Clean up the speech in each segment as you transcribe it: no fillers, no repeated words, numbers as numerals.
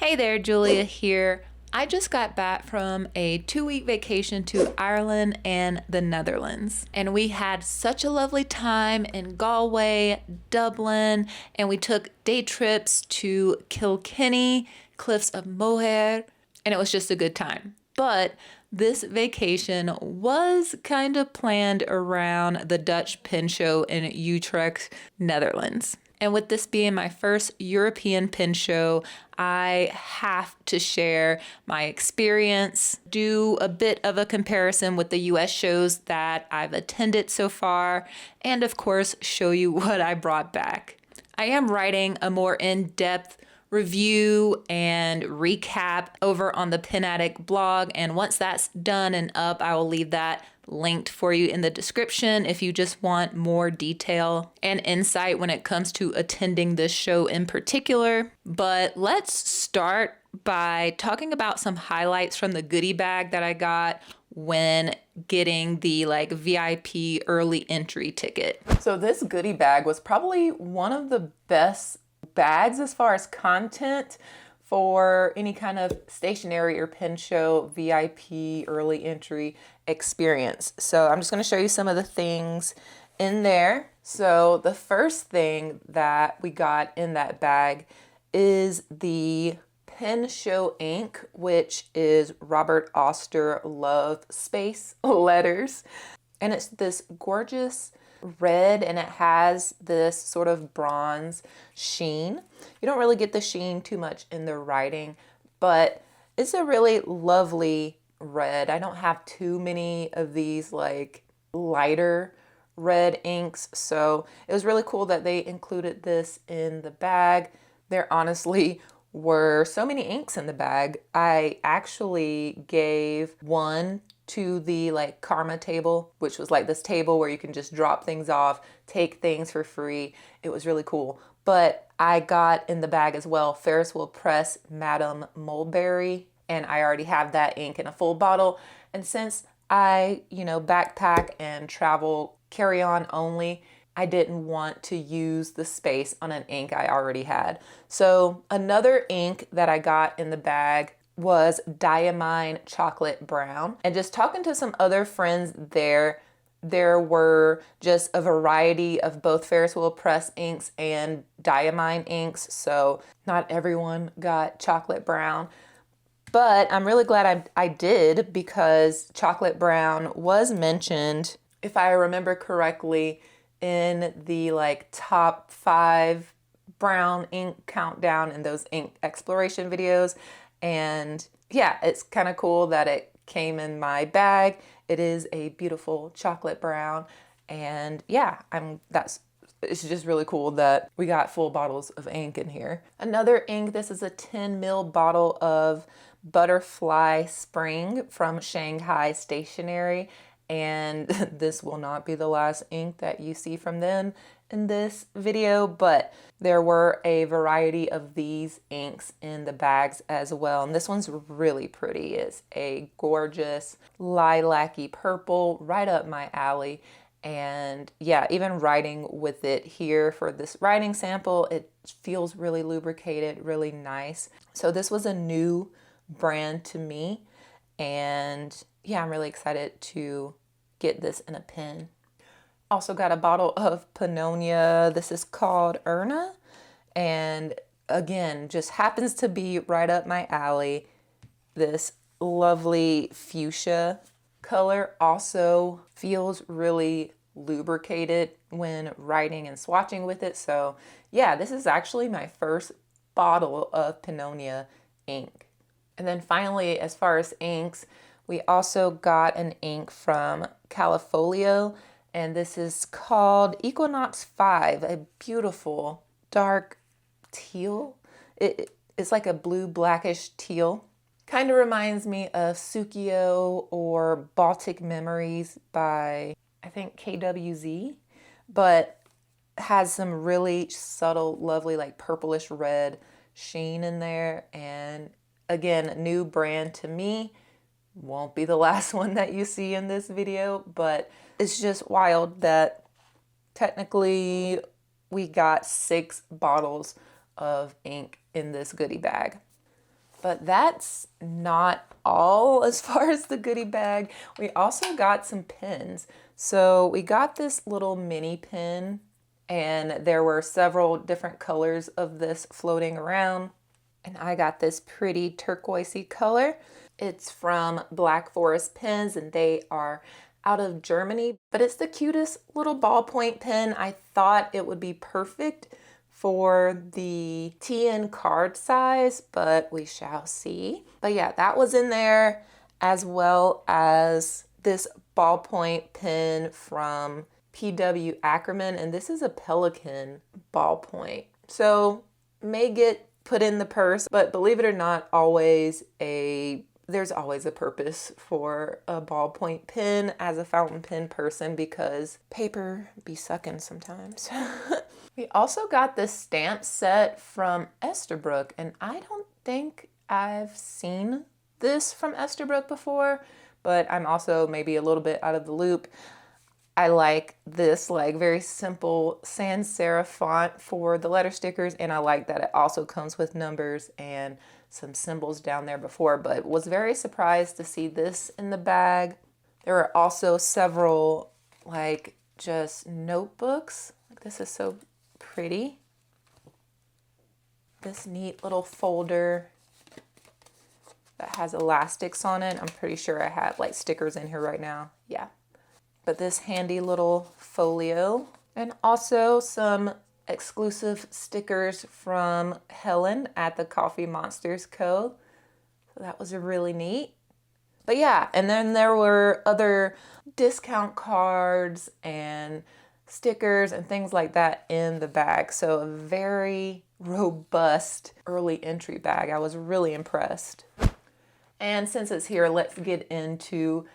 Hey there, Julia here. I just got back from a 2-week vacation to Ireland and the Netherlands. And we had such a lovely time in Galway, Dublin, and we took day trips to Kilkenny, Cliffs of Moher, and it was just a good time. But this vacation was kind of planned around the Dutch Pin Show in Utrecht, Netherlands. And with this being my first European pin show, I have to share my experience, do a bit of a comparison with the US shows that I've attended so far, and of course, show you what I brought back. I am writing a more in-depth review and recap over on the Pin Addict blog, and once that's done and up, I will leave that linked for you in the description if you just want more detail and insight when it comes to attending this show in particular. But let's start by talking about some highlights from the goodie bag that I got when getting the VIP early entry ticket. So this goodie bag was probably one of the best bags as far as content for any kind of stationery or pin show VIP early entry experience. So I'm just going to show you some of the things in there. So the first thing that we got in that bag is the Pin Show ink, which is Robert Oster Love Space letters. And it's this gorgeous red, and it has this sort of bronze sheen. You don't really get the sheen too much in the writing, but it's a really lovely red. I don't have too many of these lighter red inks, so it was really cool that they included this in the bag. There honestly were so many inks in the bag. I actually gave one to the karma table, which was this table where you can just drop things off, take things for free. It was really cool. But I got in the bag as well Ferris Wheel Press Madame Mulberry, and I already have that ink in a full bottle. And since I, backpack and travel carry-on only, I didn't want to use the space on an ink I already had. So another ink that I got in the bag was Diamine Chocolate Brown. And just talking to some other friends there were just a variety of both Ferris Wheel Press inks and Diamine inks. So not everyone got Chocolate Brown. But I'm really glad I did, because Chocolate Brown was mentioned, if I remember correctly, in the top 5 brown ink countdown in those ink exploration videos. And yeah, it's kind of cool that it came in my bag. It is a beautiful chocolate brown, and yeah, it's just really cool that we got full bottles of ink in here. Another ink, this is a 10 ml bottle of Butterfly Spring from Shanghai Stationery, and this will not be the last ink that you see from them in this video, but there were a variety of these inks in the bags as well. And this one's really pretty. It's a gorgeous lilac-y purple, right up my alley. And yeah, even writing with it here for this writing sample, it feels really lubricated, really nice. So this was a new brand to me, and yeah, I'm really excited to get this in a pen. Also got a bottle of Pannonia. This is called Erna, and again, just happens to be right up my alley. This lovely fuchsia color also feels really lubricated when writing and swatching with it. So yeah, this is actually my first bottle of Pannonia ink. And then finally, as far as inks, we also got an ink from Califolio, and this is called Equinox 5, a beautiful dark teal. It's like a blue blackish teal. Kind of reminds me of Tsukio or Baltic Memories by, I think, KWZ, but has some really subtle, lovely, purplish red sheen in there. And again, new brand to me. Won't be the last one that you see in this video, but it's just wild that technically we got 6 bottles of ink in this goodie bag. But that's not all as far as the goodie bag. We also got some pins. So we got this little mini pin, and there were several different colors of this floating around. And I got this pretty turquoisey color. It's from Black Forest Pens, and they are out of Germany, but it's the cutest little ballpoint pen. I thought it would be perfect for the TN card size, but we shall see. But yeah, that was in there, as well as this ballpoint pen from PW Ackerman, and this is a Pelican ballpoint. So may get put in the purse, but believe it or not, there's always a purpose for a ballpoint pen as a fountain pen person, because paper be sucking sometimes. We also got this stamp set from Esterbrook, and I don't think I've seen this from Esterbrook before, but I'm also maybe a little bit out of the loop. I like this very simple sans serif font for the letter stickers, and I like that it also comes with numbers and some symbols down there before, but was very surprised to see this in the bag. There are also several just notebooks. This is so pretty. This neat little folder that has elastics on it. I'm pretty sure I have stickers in here right now. Yeah. But this handy little folio, and also some exclusive stickers from Helen at the Coffee Monsters Co. So that was really neat. But yeah, and then there were other discount cards and stickers and things like that in the bag. So a very robust early entry bag. I was really impressed. And since it's here, let's get into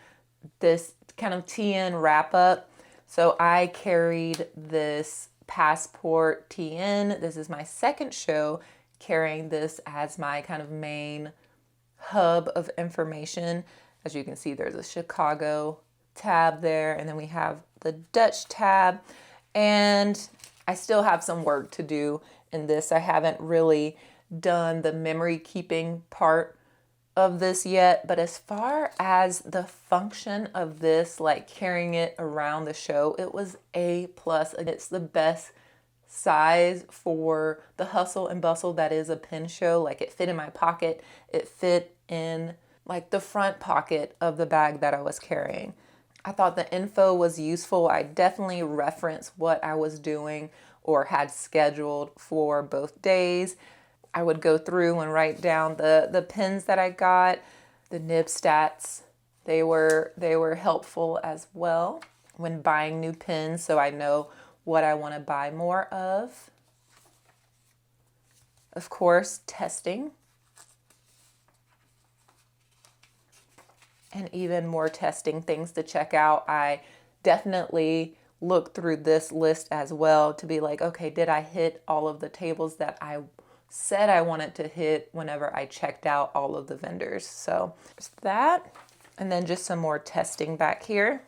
this kind of TN wrap up. So I carried this Passport TN. This is my second show carrying this as my kind of main hub of information. As you can see, there's a Chicago tab there, and then we have the Dutch tab, and I still have some work to do in this. I haven't really done the memory keeping part of this yet, but as far as the function of this, carrying it around the show, it was A+. It's the best size for the hustle and bustle that is a pen show. It fit in my pocket. It fit in the front pocket of the bag that I was carrying. I thought the info was useful. I definitely referenced what I was doing or had scheduled for both days. I would go through and write down the pens that I got, the nib stats. They were helpful as well when buying new pens, so I know what I want to buy more of. Of course, testing. And even more testing things to check out. I definitely looked through this list as well to be okay, did I hit all of the tables that I said I wanted to hit whenever I checked out all of the vendors? So there's that. And then just some more testing back here.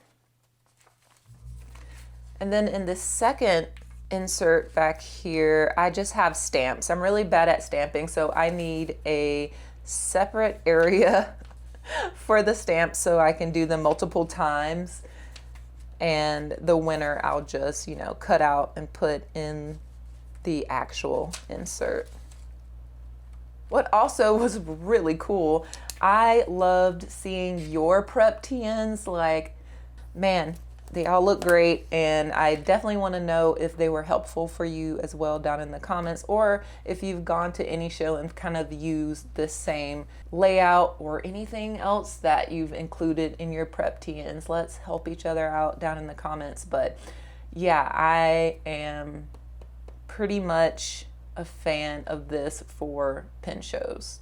And then in the second insert back here, I just have stamps. I'm really bad at stamping, so I need a separate area for the stamps so I can do them multiple times. And the winner I'll just, cut out and put in the actual insert. What also was really cool, I loved seeing your prep TNs. Man, they all look great, and I definitely want to know if they were helpful for you as well down in the comments, or if you've gone to any show and kind of used the same layout or anything else that you've included in your prep TNs. Let's help each other out down in the comments. But yeah, I am pretty much a fan of this for pen shows.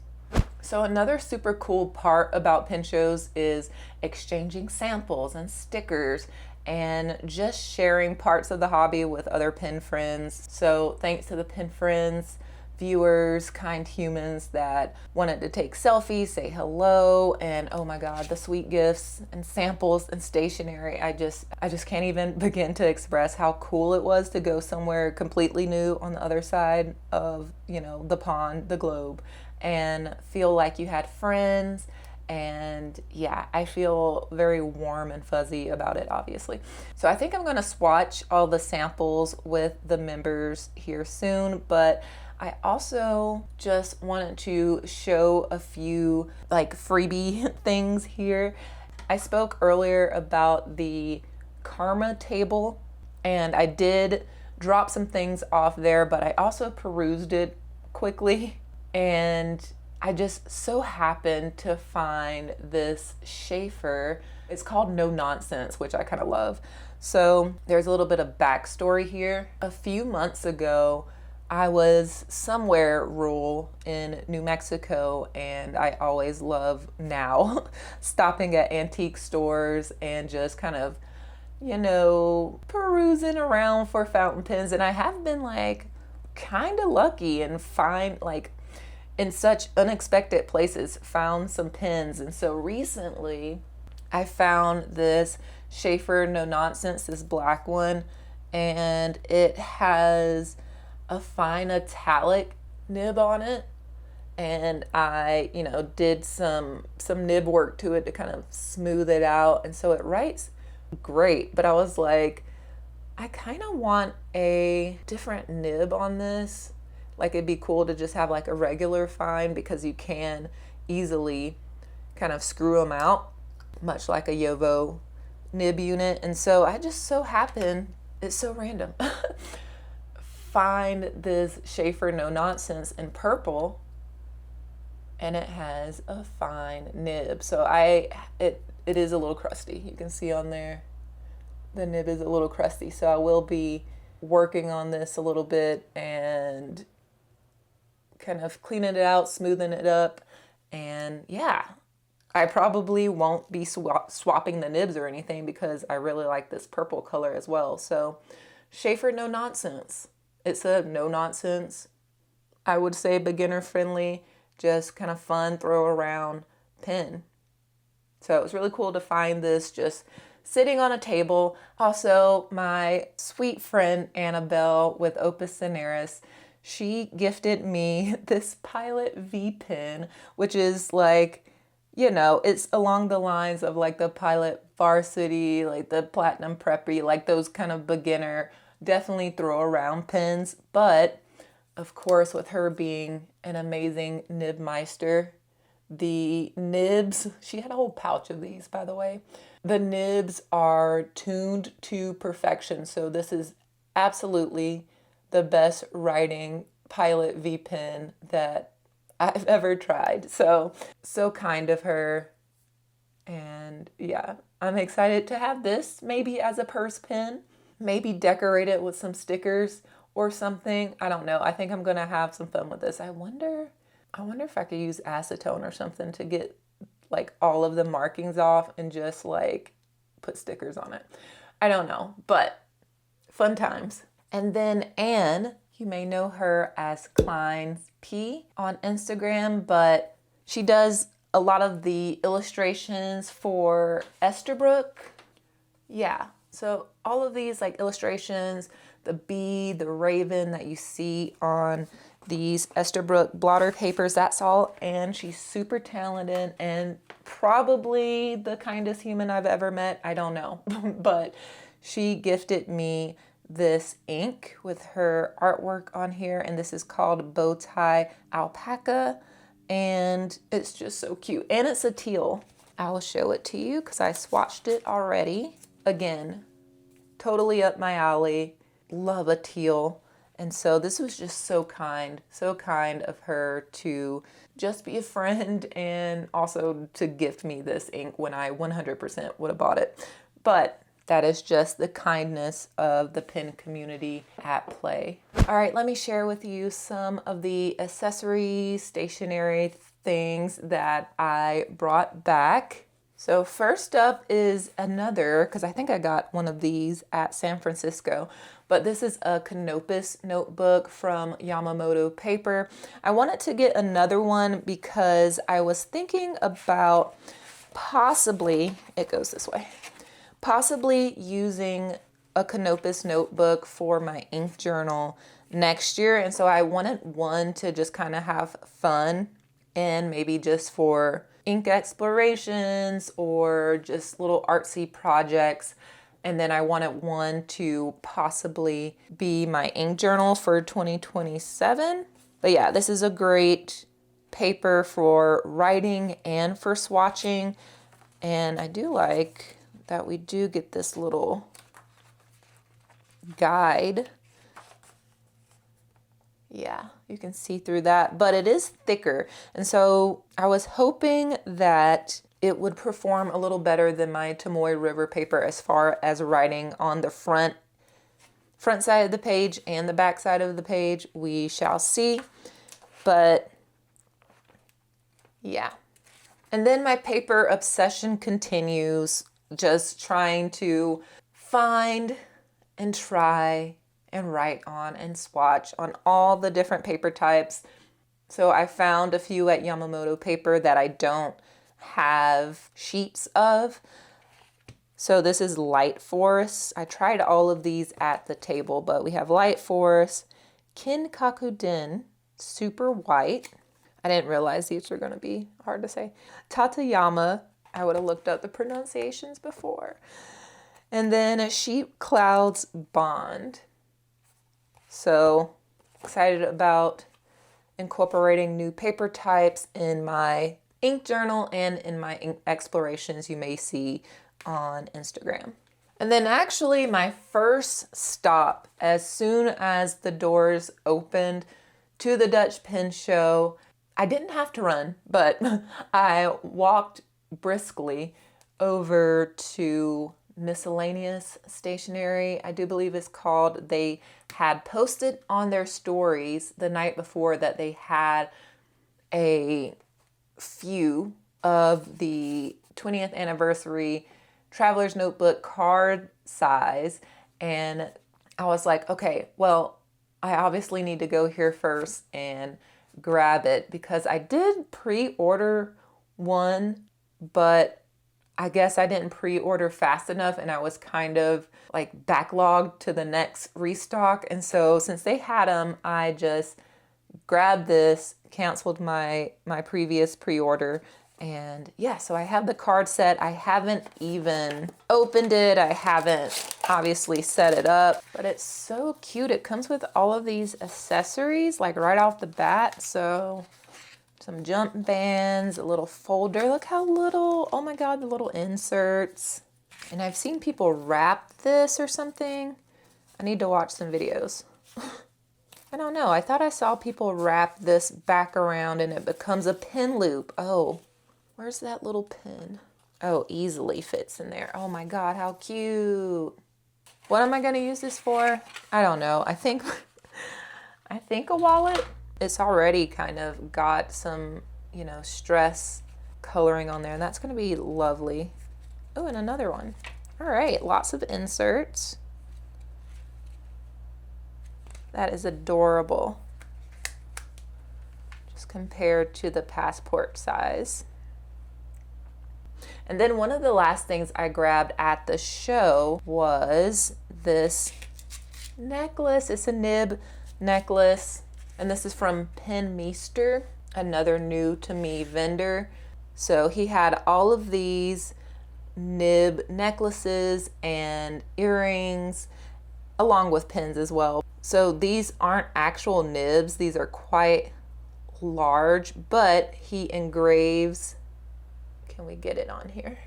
So another super cool part about pen shows is exchanging samples and stickers and just sharing parts of the hobby with other pen friends. So thanks to the pen friends, viewers, kind humans that wanted to take selfies, say hello, and oh my God, the sweet gifts and samples and stationery. I just can't even begin to express how cool it was to go somewhere completely new on the other side of, the pond, the globe, and feel like you had friends. And yeah, I feel very warm and fuzzy about it, obviously. So I think I'm gonna swatch all the samples with the members here soon, but I also just wanted to show a few like freebie things here. I spoke earlier about the Karma table, and I did drop some things off there, but I also perused it quickly, and I just so happened to find this Schaefer. It's called No Nonsense, which I kind of love. So there's a little bit of backstory here. A few months ago, I was somewhere rural in New Mexico, and I always love now stopping at antique stores and just kind of, perusing around for fountain pens. And I have been like kind of lucky and find like in such unexpected places found some pens. And so recently I found this Schaefer No Nonsense, this black one, and it has a fine italic nib on it. And I, did some nib work to it to kind of smooth it out. And so it writes great, but I was like, I kind of want a different nib on this. Like it'd be cool to just have like a regular fine, because you can easily kind of screw them out, much like a Yovo nib unit. And so I just so happen, it's so random, find this Schaefer No Nonsense in purple, and it has a fine nib. So it is a little crusty. You can see on there, the nib is a little crusty. So I will be working on this a little bit and kind of cleaning it out, smoothing it up. And yeah, I probably won't be swapping the nibs or anything, because I really like this purple color as well. So Schaefer No Nonsense. It's a no nonsense, I would say beginner friendly, just kind of fun, throw around pen. So it was really cool to find this just sitting on a table. Also, my sweet friend Annabelle with Opus Cineris, she gifted me this Pilot V pen, which is like, it's along the lines of like the Pilot Varsity, like the Platinum Preppy, like those kind of beginner, definitely throw around pens. But of course, with her being an amazing nib meister, the nibs, she had a whole pouch of these, by the way. The nibs are tuned to perfection. So this is absolutely the best writing Pilot V pen that I've ever tried. So kind of her. And yeah, I'm excited to have this maybe as a purse pen, maybe decorate it with some stickers or something. I don't know. I think I'm going to have some fun with this. I wonder if I could use acetone or something to get like all of the markings off and just like put stickers on it. I don't know, but fun times. And then Anne, you may know her as Klein's P on Instagram, but she does a lot of the illustrations for Esterbrook. Yeah, so all of these like illustrations, the bee, the raven that you see on these Esterbrook blotter papers, that's all. And she's super talented and probably the kindest human I've ever met. I don't know, but she gifted me this ink with her artwork on here, and this is called Bowtie Alpaca, and it's just so cute. And it's a teal. I'll show it to you because I swatched it already. Again, totally up my alley. Love a teal. And so this was just so kind of her to just be a friend and also to gift me this ink when I 100% would have bought it. But that is just the kindness of the pen community at play. All right, let me share with you some of the accessories, stationery things that I brought back. So first up is another, because I think I got one of these at San Francisco, but this is a Canopus notebook from Yamamoto Paper. I wanted to get another one because I was thinking about possibly, it goes this way, possibly using a Canopus notebook for my ink journal next year. And so I wanted one to just kind of have fun and maybe just for ink explorations or just little artsy projects. And then I wanted one to possibly be my ink journal for 2027. But yeah, this is a great paper for writing and for swatching. And I do like that we do get this little guide. Yeah, you can see through that, but it is thicker. And so I was hoping that it would perform a little better than my Tomoe River paper as far as writing on the front side of the page and the back side of the page. We shall see. But yeah. And then my paper obsession continues, just trying to find and try and write on and swatch on all the different paper types. So I found a few at Yamamoto Paper that I don't have sheets of. So this is Light Force. I tried all of these at the table, but we have Light Force, Kinkakuden, Super White. I didn't realize these were going to be hard to say. Tatayama. I would have looked up the pronunciations before. And then Sheep Clouds Bond. So excited about incorporating new paper types in my ink journal and in my ink explorations you may see on Instagram. And then actually my first stop, as soon as the doors opened to the Dutch Pen Show, I didn't have to run, but I walked briskly over to Miscellaneous Stationery, I do believe it's called. They had posted on their stories the night before that they had a few of the 20th anniversary Traveler's Notebook card size. And I was like, okay, well, I obviously need to go here first and grab it because I did pre-order one, but I guess I didn't pre-order fast enough and I was kind of like backlogged to the next restock. And so since they had them, I just grabbed this, canceled my previous pre-order. And yeah, so I have the card set. I haven't even opened it. I haven't obviously set it up, but it's so cute. It comes with all of these accessories like right off the bat. So some jump bands, a little folder. Look how little, oh my God, the little inserts. And I've seen people wrap this or something. I need to watch some videos. I don't know. I thought I saw people wrap this back around and it becomes a pin loop. Oh, where's that little pin? Oh, easily fits in there. Oh my God, how cute. What am I going to use this for? I don't know. I think a wallet. It's already kind of got some, stress coloring on there, and that's going to be lovely. Oh, and another one. All right, lots of inserts. That is adorable. Just compared to the passport size. And then one of the last things I grabbed at the show was this necklace. It's a nib necklace. And this is from Pen Meester, another new to me vendor. So he had all of these nib necklaces and earrings, along with pins as well. So these aren't actual nibs. These are quite large, but he engraves. Can we get it on here?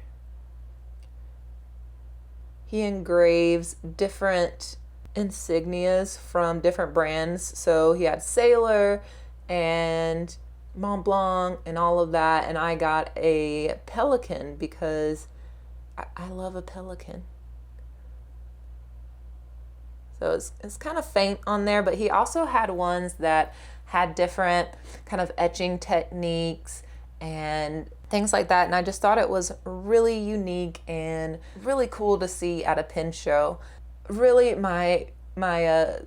He engraves different insignias from different brands. So he had Sailor and Mont Blanc and all of that. And I got a pelican because I love a pelican. So it's kind of faint on there, but he also had ones that had different kind of etching techniques and things like that. And I just thought it was really unique and really cool to see at a pen show. Really, my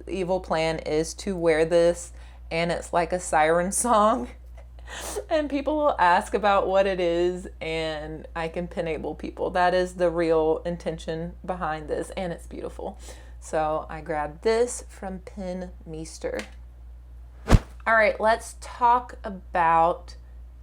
evil plan is to wear this and it's like a siren song and people will ask about what it is and I can enable people. That is the real intention behind this, and it's beautiful. So I grabbed this from Pen Meester. All right, let's talk about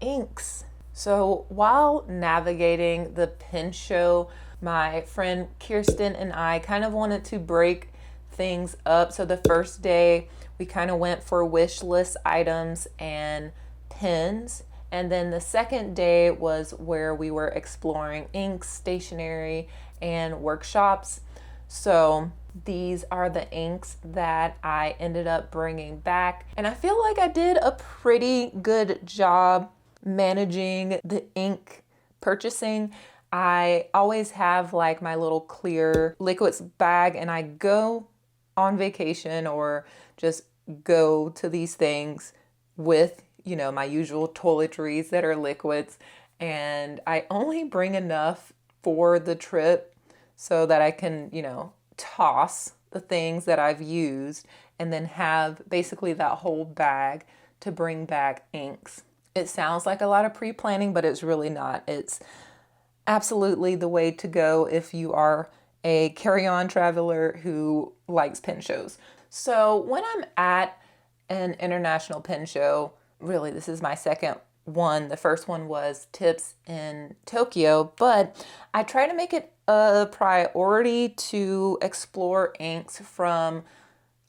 inks. So while navigating the pen show, my friend Kirsten and I kind of wanted to break things up. So the first day we kind of went for wish list items and pens. And then the second day was where we were exploring inks, stationery, and workshops. So these are the inks that I ended up bringing back. And I feel like I did a pretty good job managing the ink purchasing. I always have like my little clear liquids bag, and I go on vacation or just go to these things with, you know, my usual toiletries that are liquids. And I only bring enough for the trip so that I can, you know, toss the things that I've used and then have basically that whole bag to bring back inks. It sounds like a lot of pre-planning, but it's really not. It's absolutely the way to go if you are a carry-on traveler who likes pen shows. So when I'm at an international pen show, really this is my second one. The first one was Tips in Tokyo, but I try to make it a priority to explore inks from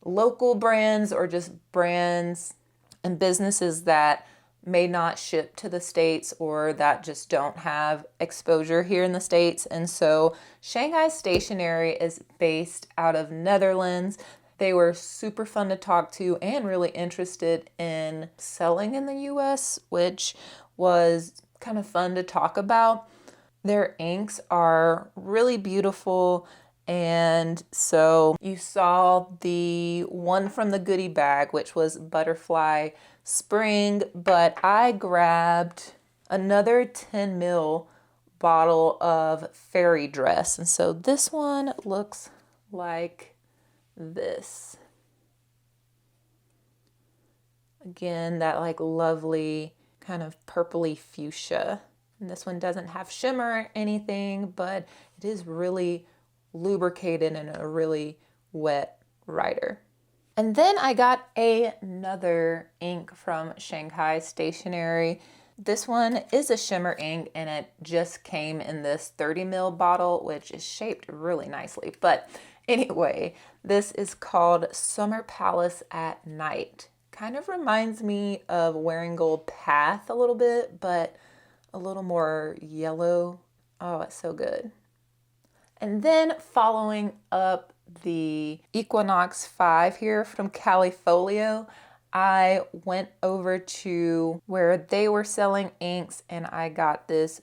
local brands or just brands and businesses that may not ship to the States or that just don't have exposure here in the States. And so Shanghai Stationery is based out of Netherlands. They were super fun to talk to and really interested in selling in the US, which was kind of fun to talk about. Their inks are really beautiful. And so you saw the one from the Goodiebag, which was Butterfly Spring, but I grabbed another 10 ml bottle of Fairy Dress. And so this one looks like this. Again, that like lovely kind of purpley fuchsia. And this one doesn't have shimmer or anything, but it is really lubricated and a really wet writer. And then I got another ink from Shanghai Stationery. This one is a shimmer ink and it just came in this 30 ml bottle, which is shaped really nicely. But anyway, this is called Summer Palace at Night. Kind of reminds me of Wearing Gold Path a little bit, but a little more yellow. Oh, it's so good. And then following up the Equinox 5 here from Califolio, I went over to where they were selling inks and I got this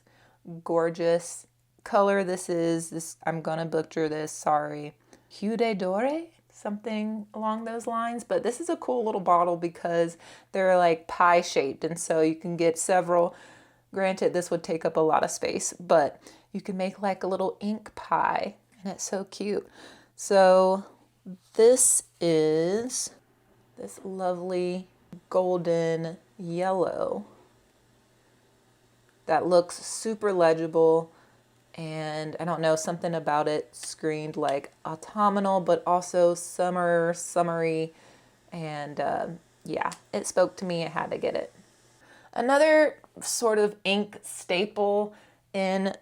gorgeous color. This is, I'm gonna butcher this, sorry. Hue de Dore? Something along those lines. But this is a cool little bottle because they're like pie shaped, and so you can get several. Granted, this would take up a lot of space, but you can make like a little ink pie, and it's so cute. So this is this lovely golden yellow that looks super legible, and I don't know, something about it screamed like autumnal, but also summery, and yeah, it spoke to me. I had to get it. Another sort of ink staple in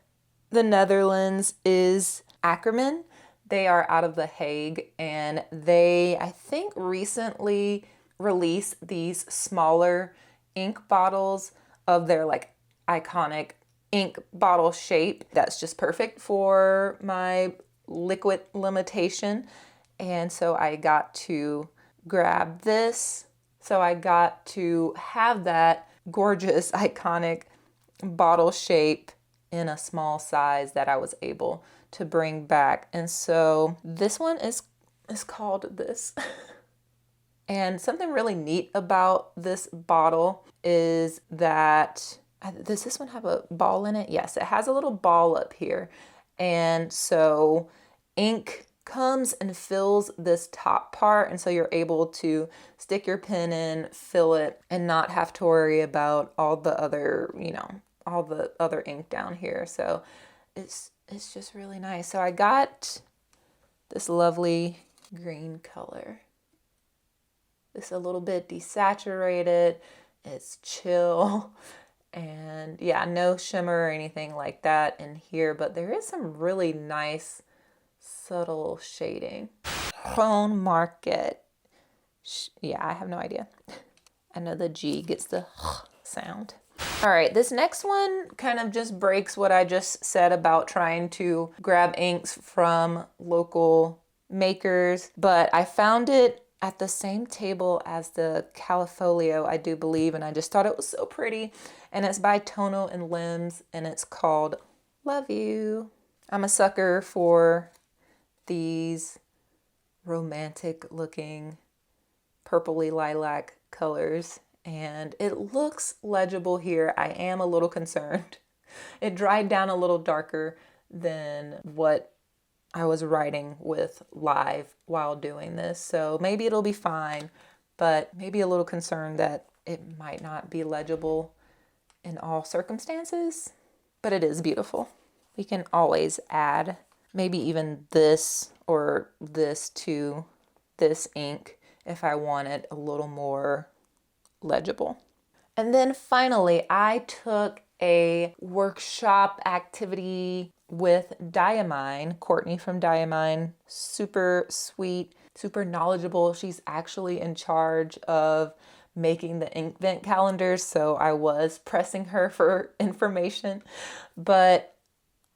the Netherlands is Ackerman. They are out of The Hague, and they, I think, recently released these smaller ink bottles of their like iconic ink bottle shape that's just perfect for my liquid limitation. And so I got to grab this. So I got to have that gorgeous iconic bottle shape in a small size that I was able to bring back. And so this one is called this. And something really neat about this bottle is that, does this one have a ball in it? Yes, it has a little ball up here. And so ink comes and fills this top part, and so you're able to stick your pen in, fill it, and not have to worry about all the other, you know, all the other ink down here. So it's just really nice. So I got this lovely green color. It's a little bit desaturated, it's chill, And yeah, no shimmer or anything like that in here, but there is some really nice subtle shading. Home Market. Yeah, I have no idea. I know the G gets the sound. All right, this next one kind of just breaks what I just said about trying to grab inks from local makers, but I found it at the same table as the Califolio, I do believe, and I just thought it was so pretty. And it's by Tono and Limbs, and it's called Love You. I'm a sucker for these romantic looking purpley lilac colors, and it looks legible here. I am a little concerned. It dried down a little darker than what I was writing with live while doing this, so maybe it'll be fine, but maybe a little concerned that it might not be legible in all circumstances, but it is beautiful. We can always add maybe even this or this to this ink if I want it a little more legible. And then finally, I took a workshop activity with Diamine, Courtney from Diamine, super sweet, super knowledgeable. She's actually in charge of making the Inkvent calendars, so I was pressing her for information, but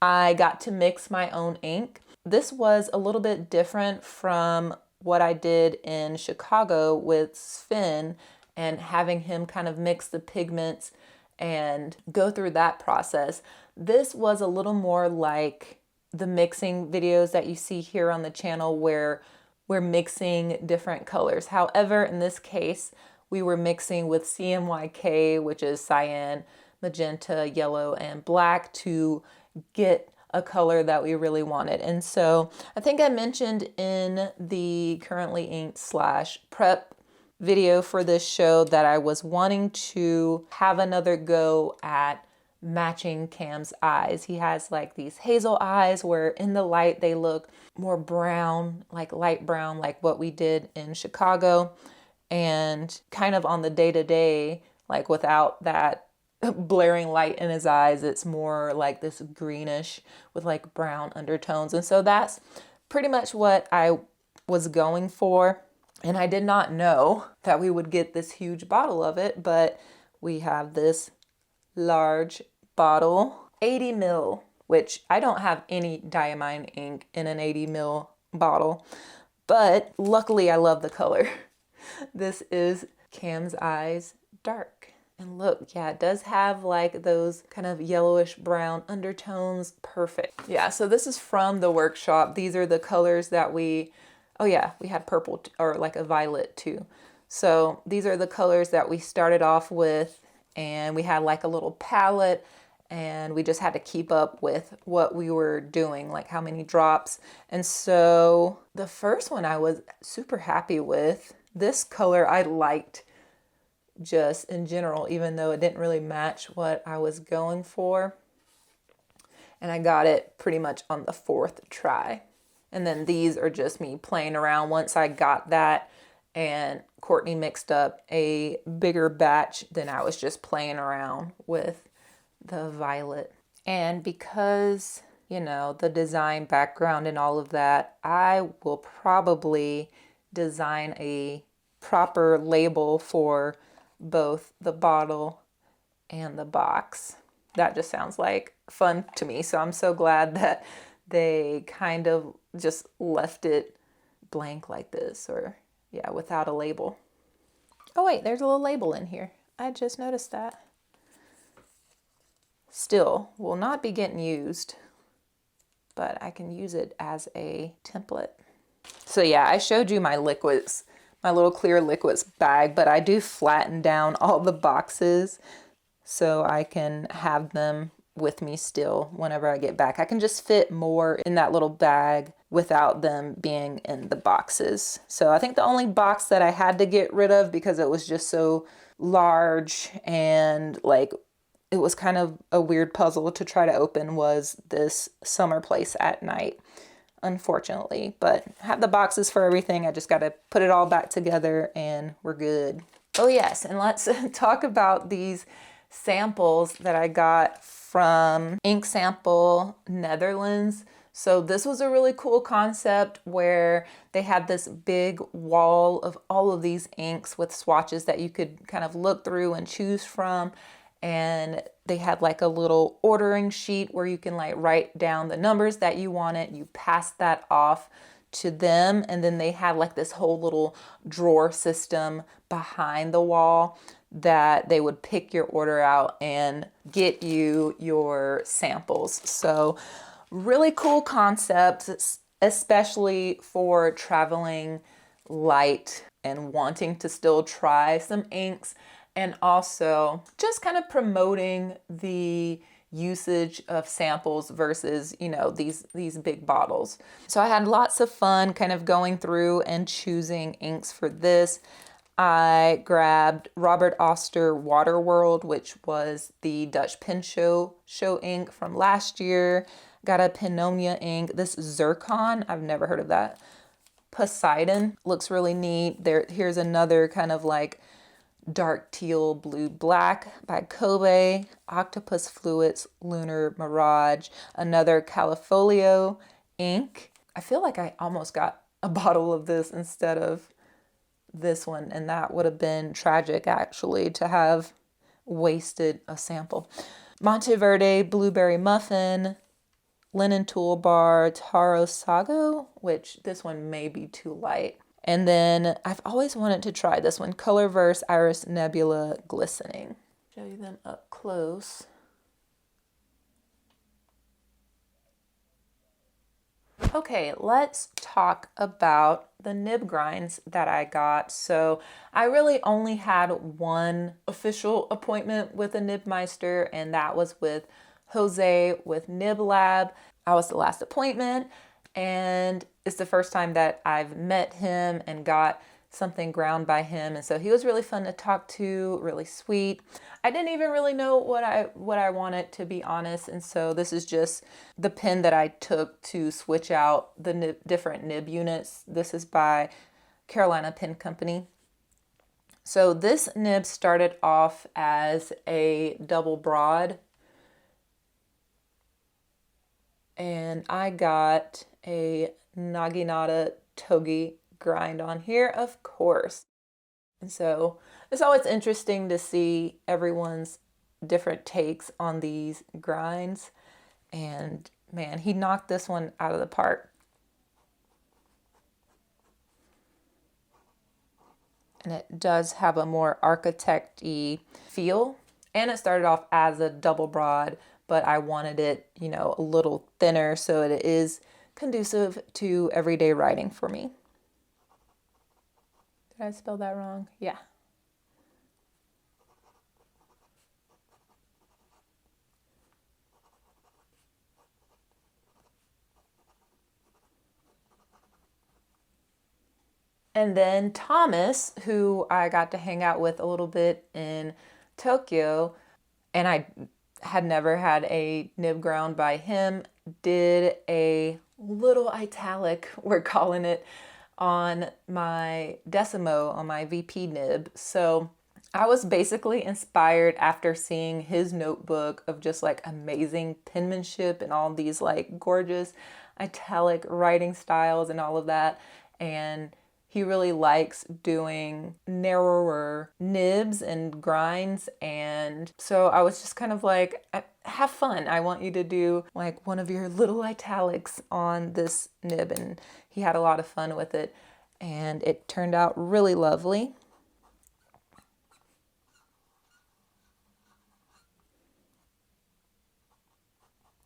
I got to mix my own ink. This was a little bit different from what I did in Chicago with Sven and having him kind of mix the pigments and go through that process. This was a little more like the mixing videos that you see here on the channel where we're mixing different colors. However, in this case, we were mixing with CMYK, which is cyan, magenta, yellow, and black to get a color that we really wanted. And so I think I mentioned in the currently inked / prep video for this show that I was wanting to have another go at matching Cam's eyes. He has like these hazel eyes where in the light they look more brown, like light brown, like what we did in Chicago. And kind of on the day-to-day, like without that blaring light in his eyes, it's more like this greenish with like brown undertones. And so that's pretty much what I was going for. And I did not know that we would get this huge bottle of it, but we have this large bottle, 80 ml, which I don't have any Diamine ink in an 80 ml bottle, but luckily I love the color. This is Cam's Eyes Dark. And look, yeah, it does have like those kind of yellowish brown undertones. Perfect. Yeah, so this is from the workshop. These are the colors that we had purple or like a violet too. So these are the colors that we started off with, and we had like a little palette, and we just had to keep up with what we were doing, like how many drops. And so the first one I was super happy with. This color I liked just in general, even though it didn't really match what I was going for. And I got it pretty much on the 4th try. And then these are just me playing around once I got that, and Courtney mixed up a bigger batch, then I was just playing around with the violet. And because, you know, the design background and all of that, I will probably design a proper label for both the bottle and the box. That just sounds like fun to me. So I'm so glad that they kind of just left it blank like this, or yeah, without a label. Oh wait, there's a little label in here. I just noticed that. Still will not be getting used, but I can use it as a template. So yeah, I showed you my liquids, my little clear liquids bag, but I do flatten down all the boxes so I can have them with me still whenever I get back. I can just fit more in that little bag without them being in the boxes. So I think the only box that I had to get rid of because it was just so large and like it was kind of a weird puzzle to try to open was this Summer Place at Night, unfortunately. But I have the boxes for everything. I just got to put it all back together and we're good. Oh yes, and let's talk about these samples that I got from Ink Sample Netherlands. So this was a really cool concept where they had this big wall of all of these inks with swatches that you could kind of look through and choose from. And they had like a little ordering sheet where you can like write down the numbers that you wanted. You pass that off to them, and then they had like this whole little drawer system behind the wall that they would pick your order out and get you your samples. So really cool concept, especially for traveling light and wanting to still try some inks, and also just kind of promoting the usage of samples versus, you know, these big bottles. So I had lots of fun kind of going through and choosing inks for this. I grabbed Robert Oster Waterworld, which was the Dutch pen show ink from last year. Got a Pannonia ink. This Zircon, I've never heard of that. Poseidon looks really neat. Here's another kind of like dark teal blue black by Kobe. Octopus Fluids Lunar Mirage. Another Califolio ink. I feel like I almost got a bottle of this instead of this one, and that would have been tragic actually to have wasted a sample. Monteverde Blueberry Muffin. Linen Toolbar Taro Sago, which this one may be too light. And then I've always wanted to try this one, Colorverse Iris Nebula Glistening. Show you them up close. Okay, let's talk about the nib grinds that I got. So I really only had one official appointment with a Nibmeister, and that was with Jose with Nib Lab. I was the last appointment, and it's the first time that I've met him and got something ground by him. And so he was really fun to talk to, really sweet. I didn't even really know what I wanted, to be honest. And so this is just the pen that I took to switch out the different nib units. This is by Carolina Pen Company. So this nib started off as a double broad, and I got a Naginata Togi grind on here, of course. And so it's always interesting to see everyone's different takes on these grinds. And man, he knocked this one out of the park. And it does have a more architect-y feel. And it started off as a double broad, but I wanted it, you know, a little thinner so it is conducive to everyday writing for me. Did I spell that wrong? Yeah. And then Thomas, who I got to hang out with a little bit in Tokyo, and I had never had a nib ground by him, did a little italic, we're calling it, on my Decimo, on my VP nib. So I was basically inspired after seeing his notebook of just like amazing penmanship and all these like gorgeous italic writing styles and all of that. And he really likes doing narrower nibs and grinds. And so I was just kind of like, have fun. I want you to do like one of your little italics on this nib. And he had a lot of fun with it. And it turned out really lovely.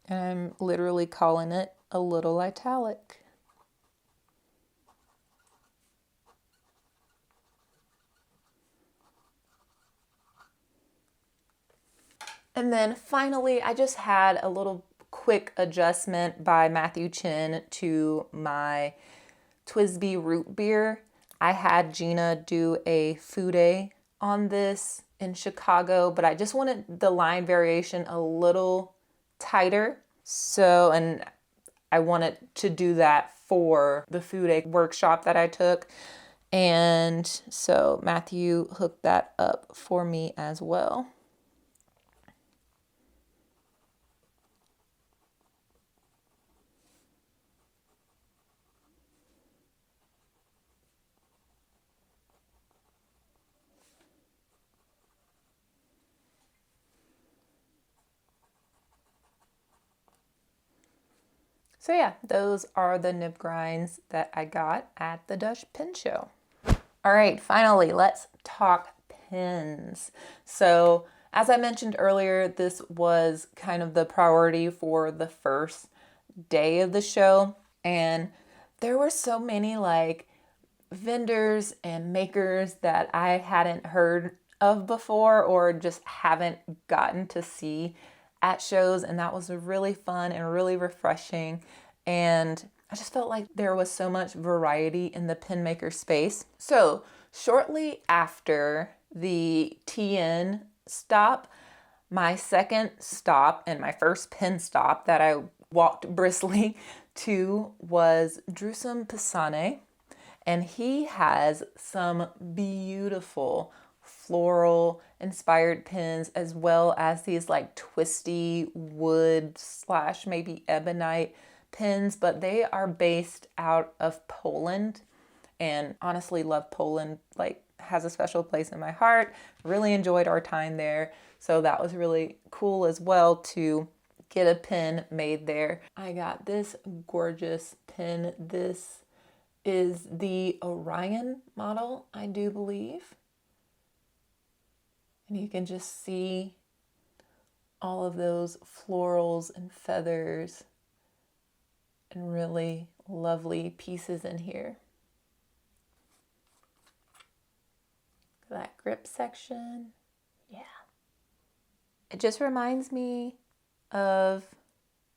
And I'm literally calling it a little italic. And then finally, I just had a little quick adjustment by Matthew Chin to my Twisby root beer. I had Gina do a fude on this in Chicago, but I just wanted the line variation a little tighter. So, and I wanted to do that for the fude workshop that I took. And so Matthew hooked that up for me as well. So yeah, those are the nib grinds that I got at the Dutch Pin Show. All right, finally, let's talk pins. So as I mentioned earlier, this was kind of the priority for the first day of the show. And there were so many like vendors and makers that I hadn't heard of before or just haven't gotten to see at shows. And that was really fun and really refreshing. And I just felt like there was so much variety in the pin maker space. So shortly after the TN stop, my second stop and my first pin stop that I walked briskly to was Drusum Pisane. And he has some beautiful floral inspired pins as well as these like twisty wood / maybe ebonite pins, but they are based out of Poland. And honestly love Poland, like has a special place in my heart. Really enjoyed our time there. So that was really cool as well to get a pin made there. I got this gorgeous pin. This is the Orion model, I do believe. And you can just see all of those florals and feathers and really lovely pieces in here. That grip section, yeah. It just reminds me of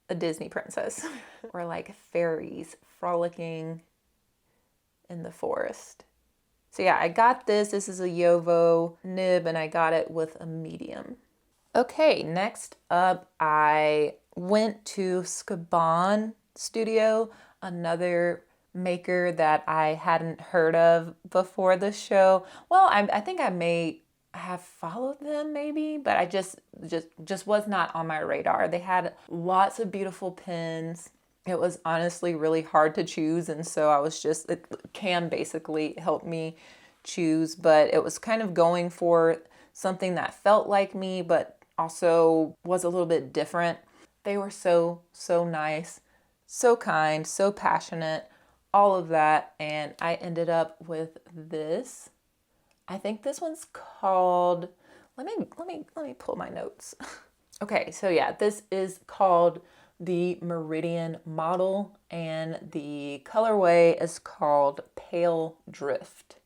a Disney princess or like fairies frolicking in the forest. So yeah, I got this. This is a Yovo nib and I got it with a medium. Okay, next up, I went to Skaban Studio, another maker that I hadn't heard of before the show. Well, I think I may have followed them maybe, but I just was not on my radar. They had lots of beautiful pins. It was honestly really hard to choose, and so I was just, Cam basically helped me choose, but it was kind of going for something that felt like me, but also was a little bit different. They were so nice, so kind, so passionate, all of that, and I ended up with this. I think this one's called, let me pull my notes. Okay, so yeah, this is called the Meridian model, and the colorway is called Pale Drift.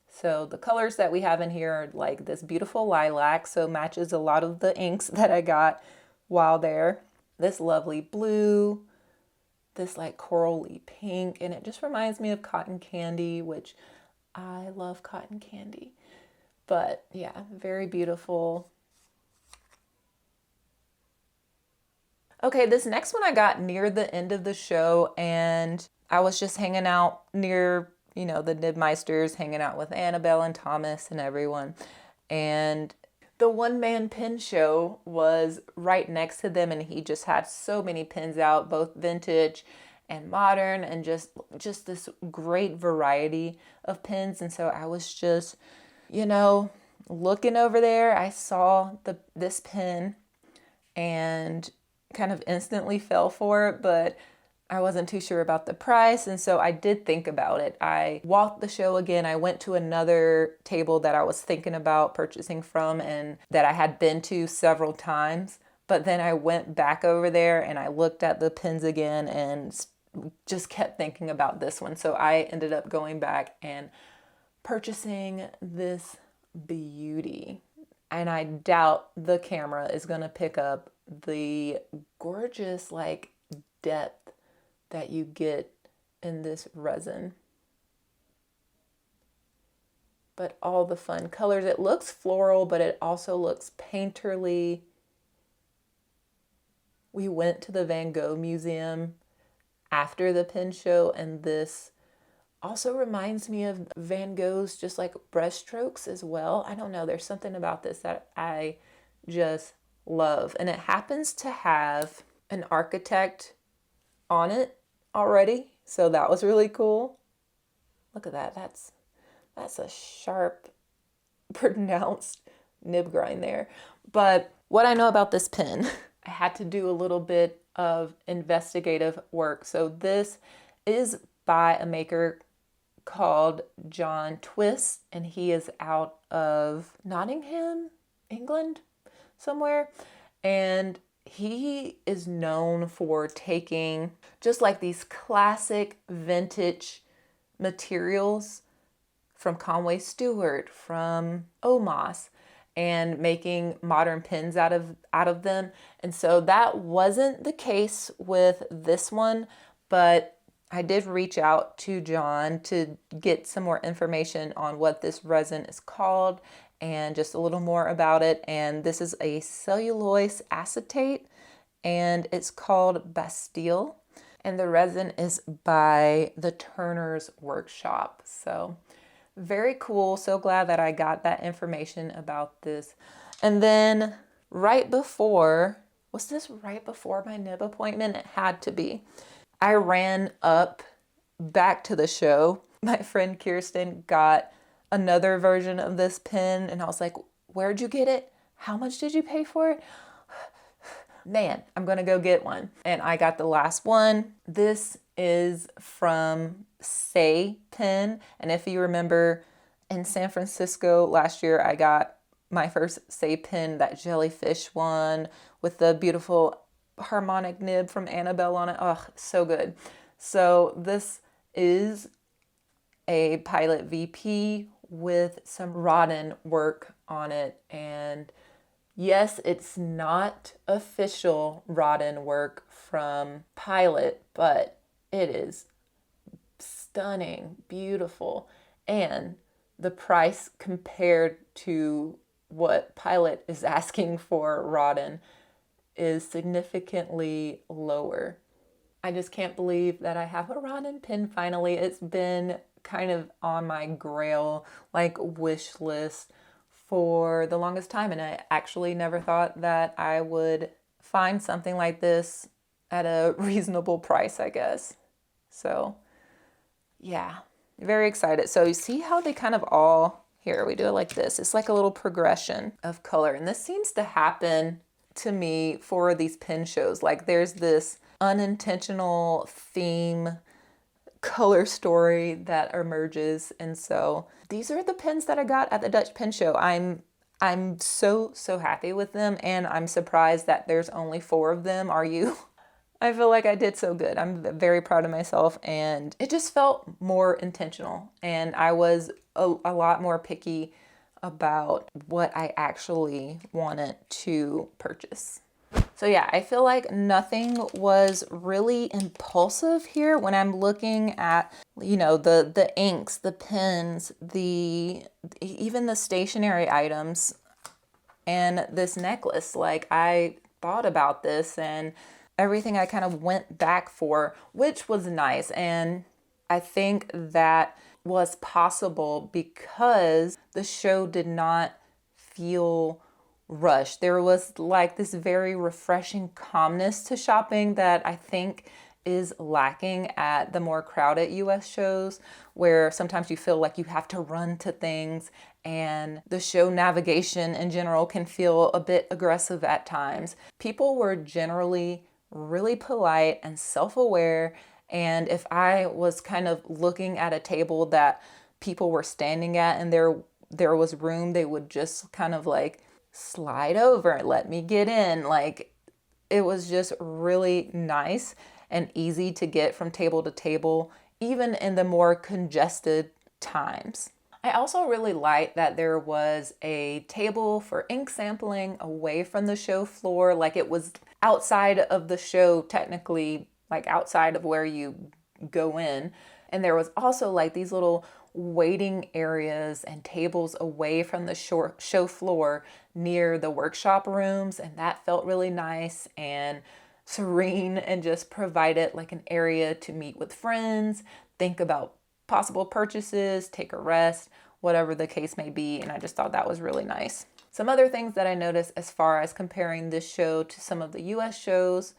So the colors that we have in here are like this beautiful lilac, so matches a lot of the inks that I got while there. This lovely blue, this like corally pink, and it just reminds me of cotton candy, which I love cotton candy. But yeah, very beautiful. Okay, this next one I got near the end of the show, and I was just hanging out near, the Nibmeisters, hanging out with Annabelle and Thomas and everyone. And the one-man pin show was right next to them, and he just had so many pins out, both vintage and modern, and just this great variety of pins. And so I was just, looking over there. I saw this pin and kind of instantly fell for it, but I wasn't too sure about the price, and so I did think about it. I walked the show again. I went to another table that I was thinking about purchasing from and that I had been to several times, but then I went back over there and I looked at the pins again and just kept thinking about this one. So I ended up going back and purchasing this beauty. And I doubt the camera is going to pick up the gorgeous like depth that you get in this resin. But all the fun colors. It looks floral, but it also looks painterly. We went to the Van Gogh Museum after the pin show, and this also reminds me of Van Gogh's just like brushstrokes as well. I don't know, there's something about this that I just love. And it happens to have an architect on it already, so that was really cool. Look at that. That's a sharp, pronounced nib grind there. But what I know about this pin, I had to do a little bit of investigative work. So this is by a maker called John Twist, and he is out of Nottingham, England, somewhere. And he is known for taking just like these classic vintage materials from Conway Stewart, from Omas, and making modern pins out of them. And so that wasn't the case with this one, but I did reach out to John to get some more information on what this resin is called and just a little more about it. And this is a cellulose acetate, and it's called Bastille. And the resin is by the Turner's Workshop. So very cool. So glad that I got that information about this. And then was this right before my nib appointment? It had to be. I ran up back to the show. My friend Kirsten got another version of this pen, and I was like, where'd you get it? How much did you pay for it? Man, I'm gonna go get one. And I got the last one. This is from Say Pen. And if you remember, in San Francisco last year, I got my first Say Pen, that jellyfish one with the beautiful harmonic nib from Annabelle on it. Oh, so good. So this is a Pilot VP with some Rodin work on it. And yes, it's not official Rodin work from Pilot, but it is stunning, beautiful. And the price compared to what Pilot is asking for Rodin is significantly lower. I just can't believe that I have a Rodin pen finally. It's been kind of on my grail, like, wish list for the longest time, and I actually never thought that I would find something like this at a reasonable price, I guess. So yeah, very excited. So you see how they kind of all, here we do it like this. It's like a little progression of color, and this seems to happen to me for these pen shows. Like, there's this unintentional theme color story that emerges. And so these are the pens that I got at the Dutch Pen Show. I'm so happy with them, and I'm surprised that there's only 4 of them. Are you? I feel like I did so good. I'm very proud of myself, and it just felt more intentional, and I was a lot more picky about what I actually wanted to purchase. So yeah, I feel like nothing was really impulsive here when I'm looking at, you know, the inks, the pens, even the stationery items, and this necklace. Like, I thought about this and everything I kind of went back for, which was nice. And I think that was possible because the show did not feel rushed. There was like this very refreshing calmness to shopping that I think is lacking at the more crowded US shows, where sometimes you feel like you have to run to things, and the show navigation in general can feel a bit aggressive at times. People were generally really polite and self-aware, and if I was kind of looking at a table that people were standing at and there was room, they would just kind of like slide over and let me get in. Like, it was just really nice and easy to get from table to table, even in the more congested times. I also really liked that there was a table for ink sampling away from the show floor. Like, it was outside of the show, technically, like outside of where you go in. And there was also like these little waiting areas and tables away from the show floor near the workshop rooms. And that felt really nice and serene, and just provided like an area to meet with friends, think about possible purchases, take a rest, whatever the case may be. And I just thought that was really nice. Some other things that I noticed as far as comparing this show to some of the US shows,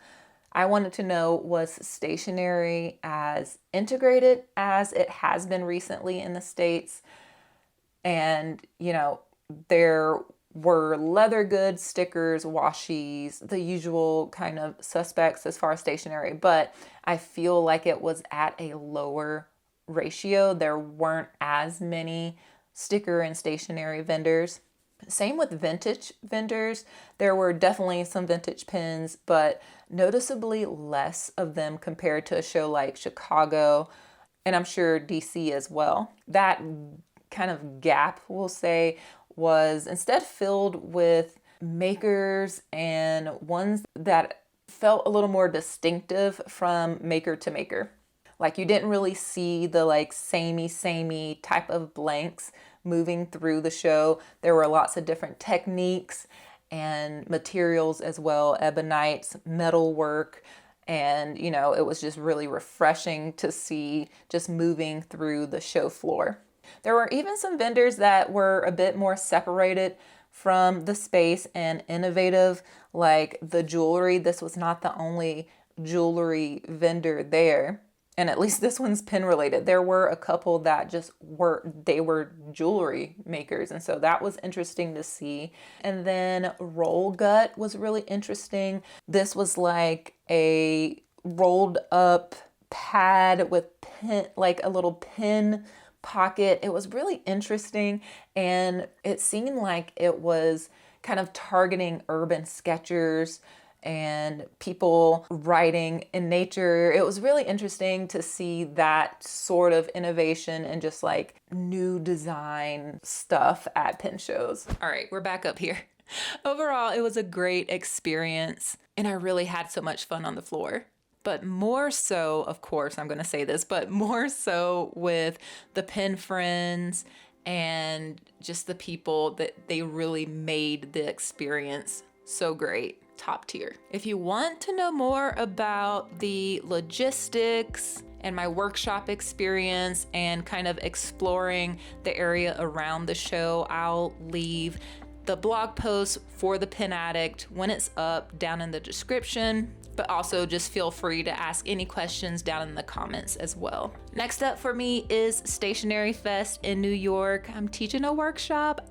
I wanted to know, was stationery as integrated as it has been recently in the States? And, you know, there were leather goods, stickers, washies, the usual kind of suspects as far as stationery, but I feel like it was at a lower ratio. There weren't as many sticker and stationery vendors. Same with vintage vendors. There were definitely some vintage pins, but noticeably less of them compared to a show like Chicago, and I'm sure DC as well. That kind of gap, we'll say, was instead filled with makers and ones that felt a little more distinctive from maker to maker. Like you didn't really see the like samey type of blanks moving through the show. There were lots of different techniques and materials as well, ebonites, metalwork, and it was just really refreshing to see just moving through the show floor. There were even some vendors that were a bit more separated from the space and innovative, like the jewelry. This was not the only jewelry vendor there. And at least this one's pin related. There were a couple that they were jewelry makers. And so that was interesting to see. And then Roll Gut was really interesting. This was like a rolled up pad with pin, like a little pin pocket. It was really interesting. And it seemed like it was kind of targeting urban sketchers and people writing in nature. It was really interesting to see that sort of innovation and just like new design stuff at pin shows. All right, we're back up here. Overall, it was a great experience and I really had so much fun on the floor. But more so, of course, I'm going to say this, but more so with the pin friends and just the people that they really made the experience so great. Top tier. If you want to know more about the logistics and my workshop experience and kind of exploring the area around the show, I'll leave the blog post for the Pin Addict when it's up down in the description, but also just feel free to ask any questions down in the comments as well. Next up for me is Stationery Fest in New York. I'm teaching a workshop.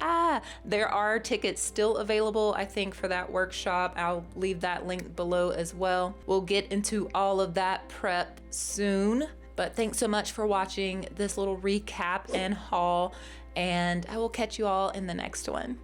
There are tickets still available, I think, for that workshop. I'll leave that link below as well. We'll get into all of that prep soon, but thanks so much for watching this little recap and haul, and I will catch you all in the next one.